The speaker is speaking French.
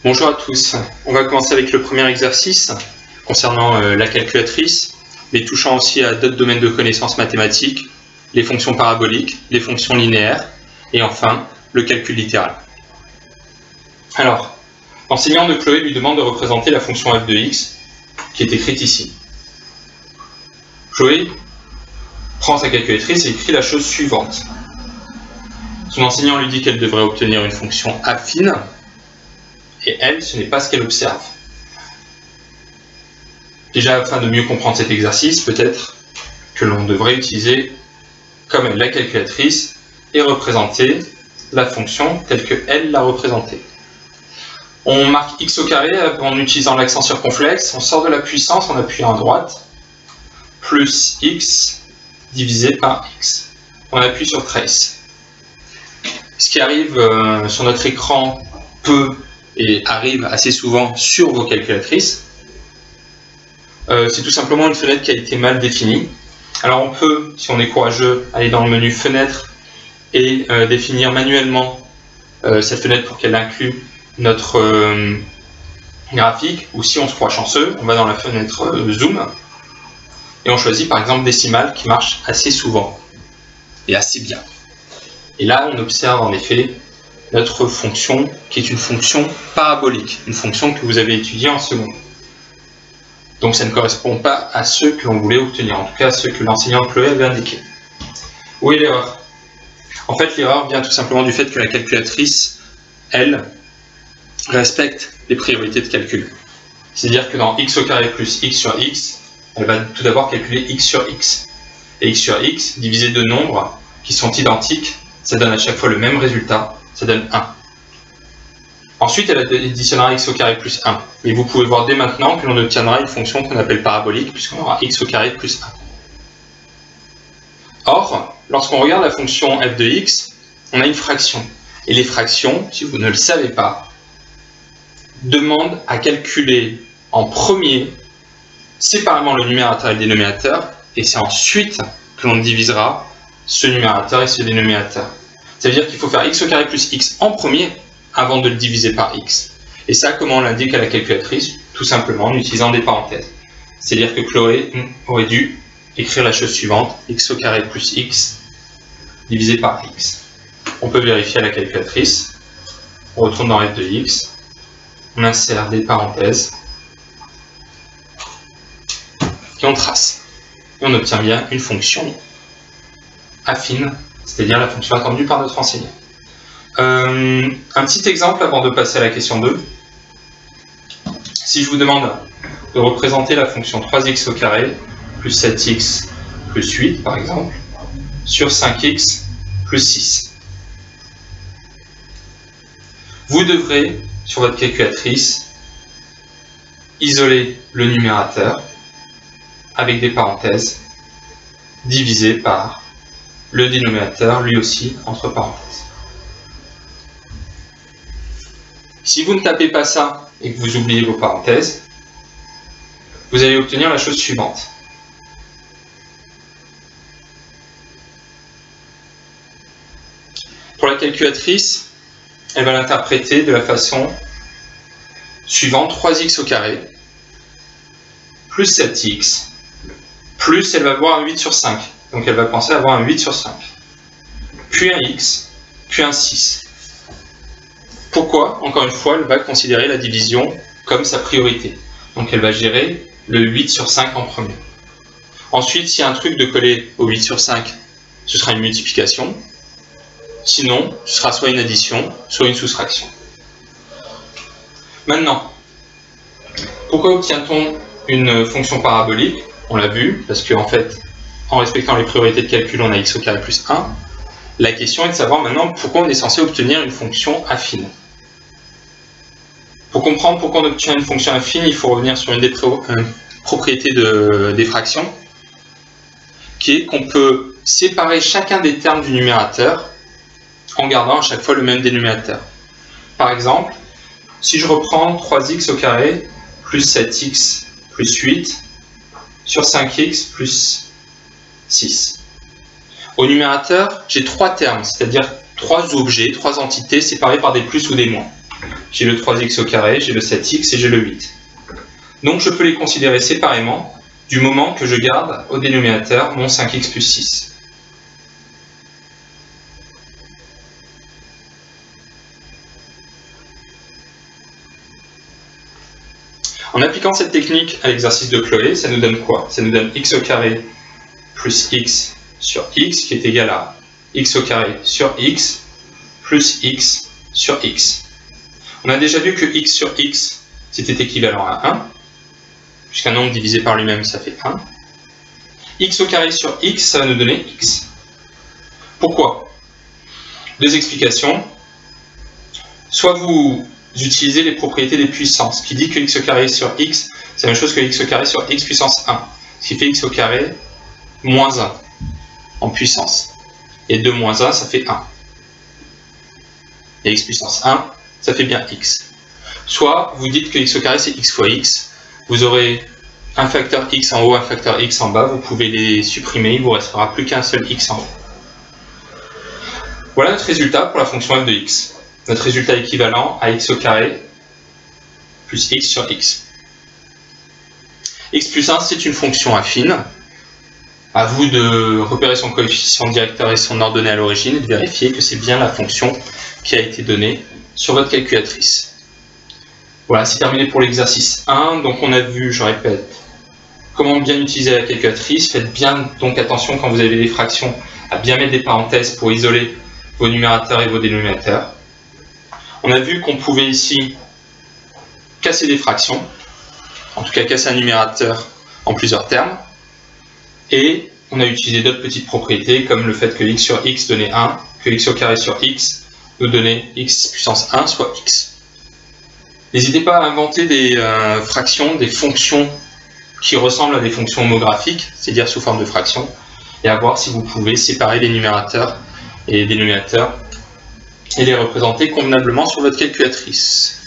Bonjour à tous, on va commencer avec le premier exercice concernant la calculatrice, mais touchant aussi à d'autres domaines de connaissances mathématiques, les fonctions paraboliques, les fonctions linéaires, et enfin le calcul littéral. Alors, l'enseignant de Chloé lui demande de représenter la fonction f de x, qui est écrite ici. Chloé prend sa calculatrice et écrit la chose suivante. Son enseignant lui dit qu'elle devrait obtenir une fonction affine, et elle, ce n'est pas ce qu'elle observe. Déjà, afin de mieux comprendre cet exercice, peut-être que l'on devrait utiliser, comme elle, la calculatrice et représenter la fonction telle qu'elle l'a représentée. On marque x au carré en utilisant l'accent circonflexe, on sort de la puissance en appuyant à droite, plus x divisé par x. On appuie sur trace. Ce qui arrive sur notre écran peut et arrive assez souvent sur vos calculatrices, c'est tout simplement une fenêtre qui a été mal définie. Alors on peut, si on est courageux, aller dans le menu fenêtre et définir manuellement cette fenêtre pour qu'elle inclue notre graphique, ou si on se croit chanceux, on va dans la fenêtre zoom et on choisit par exemple décimale qui marche assez souvent et assez bien. Et là on observe en effet notre fonction qui est une fonction parabolique, une fonction que vous avez étudiée en seconde. Donc ça ne correspond pas à ceux que l'on voulait obtenir, en tout cas à ceux que l'enseignant Chloé avait indiqué. Où est l'erreur? En fait, l'erreur vient tout simplement du fait que la calculatrice, elle, respecte les priorités de calcul. C'est-à-dire que dans x au carré plus x sur x, elle va tout d'abord calculer x sur x. Et x sur x, divisé de nombres qui sont identiques, ça donne à chaque fois le même résultat, ça donne 1. Ensuite, elle additionnera x au carré plus 1. Mais vous pouvez voir dès maintenant que l'on obtiendra une fonction qu'on appelle parabolique, puisqu'on aura x au carré plus 1. Or, lorsqu'on regarde la fonction f de x, on a une fraction. Et les fractions, si vous ne le savez pas, demandent à calculer en premier séparément le numérateur et le dénominateur, et c'est ensuite que l'on divisera ce numérateur et ce dénominateur. Ça veut dire qu'il faut faire x au carré plus x en premier avant de le diviser par x. Et ça, comment on l'indique à la calculatrice? Tout simplement en utilisant des parenthèses. C'est-à-dire que Chloé aurait dû écrire la chose suivante, x au carré plus x divisé par x. On peut vérifier à la calculatrice. On retourne dans f de x. On insère des parenthèses. Et on trace. Et on obtient bien une fonction affine, c'est-à-dire la fonction attendue par notre enseignant. Un petit exemple avant de passer à la question 2. Si je vous demande de représenter la fonction 3x au carré plus 7x plus 8 par exemple sur 5x plus 6. Vous devrez, sur votre calculatrice, isoler le numérateur avec des parenthèses divisé par le dénominateur, lui aussi, entre parenthèses. Si vous ne tapez pas ça et que vous oubliez vos parenthèses, vous allez obtenir la chose suivante. Pour la calculatrice, elle va l'interpréter de la façon suivante, 3x au carré, plus 7x, plus elle va voir un 8 sur 5. Donc elle va penser avoir un 8 sur 5. Puis un x, puis un 6. Pourquoi? Encore une fois, elle va considérer la division comme sa priorité. Donc elle va gérer le 8 sur 5 en premier. Ensuite, s'il y a un truc de coller au 8 sur 5, ce sera une multiplication. Sinon, ce sera soit une addition, soit une soustraction. Maintenant, pourquoi obtient-on une fonction parabolique? On l'a vu, parce qu'en fait, en respectant les priorités de calcul, on a x au carré plus 1. La question est de savoir maintenant pourquoi on est censé obtenir une fonction affine. Pour comprendre pourquoi on obtient une fonction affine, il faut revenir sur une des propriétés des fractions, qui est qu'on peut séparer chacun des termes du numérateur en gardant à chaque fois le même dénominateur. Par exemple, si je reprends 3x au carré plus 7x plus 8 sur 5x plus 6. Au numérateur, j'ai trois termes, c'est-à-dire trois objets, trois entités séparées par des plus ou des moins. j'ai le 3x au carré, j'ai le 7x et j'ai le 8. Donc je peux les considérer séparément du moment que je garde au dénominateur mon 5x plus 6. En appliquant cette technique à l'exercice de Chloé, ça nous donne quoi? Ça nous donne x au carré plus x sur x qui est égal à x au carré sur x plus x sur x. On a déjà vu que x sur x c'était équivalent à 1, puisqu'un nombre divisé par lui-même ça fait 1. X au carré sur x, ça va nous donner x. Pourquoi? Deux explications. Soit vous utilisez les propriétés des puissances, qui dit que x au carré sur x, c'est la même chose que x au carré sur x puissance 1, ce qui fait x au carré moins 1 en puissance. Et 2 moins 1, ça fait 1. Et x puissance 1, ça fait bien x. Soit vous dites que x au carré c'est x fois x, vous aurez un facteur x en haut, un facteur x en bas, vous pouvez les supprimer, il ne vous restera plus qu'un seul x en haut. Voilà notre résultat pour la fonction f de x. Notre résultat équivalent à x au carré plus x sur x. X plus 1, c'est une fonction affine. À vous de repérer son coefficient directeur et son ordonnée à l'origine et de vérifier que c'est bien la fonction qui a été donnée sur votre calculatrice. Voilà, c'est terminé pour l'exercice 1. Donc on a vu, je répète, comment bien utiliser la calculatrice. Faites bien donc attention quand vous avez des fractions à bien mettre des parenthèses pour isoler vos numérateurs et vos dénominateurs. On a vu qu'on pouvait ici casser des fractions, en tout cas casser un numérateur en plusieurs termes, et on a utilisé d'autres petites propriétés comme le fait que x sur x donnait 1, que x au carré sur x nous donnait x puissance 1 soit x. N'hésitez pas à inventer des fractions, des fonctions qui ressemblent à des fonctions homographiques, c'est-à-dire sous forme de fractions, et à voir si vous pouvez séparer les numérateurs et les dénominateurs et les représenter convenablement sur votre calculatrice.